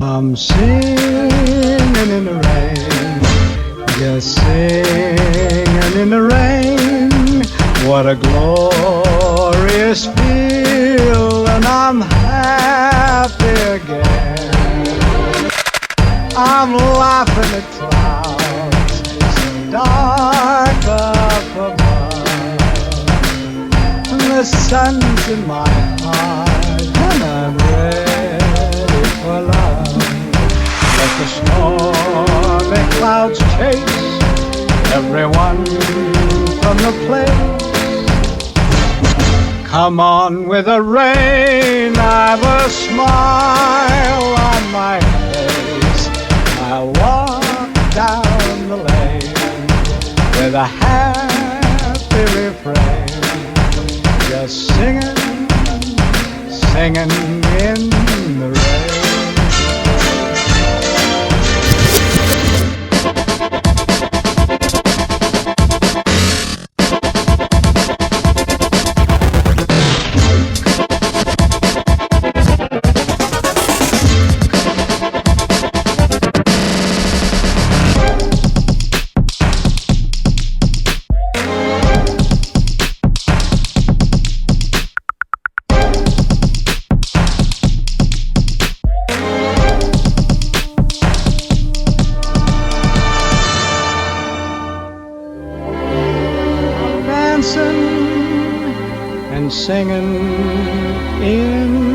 I'm singing in the rain, just singing in the rain. What a glorious feeling, I'm happy again. I'm laughing at clouds so dark up above, and the sun's in my heart, and I'm ready for love. Let the stormy clouds chase everyone from the place. Come on with the rain, I've a smile on my face. I'll walk down the lane with a happy refrain, just singing, singing in the rain. Dancing and singing in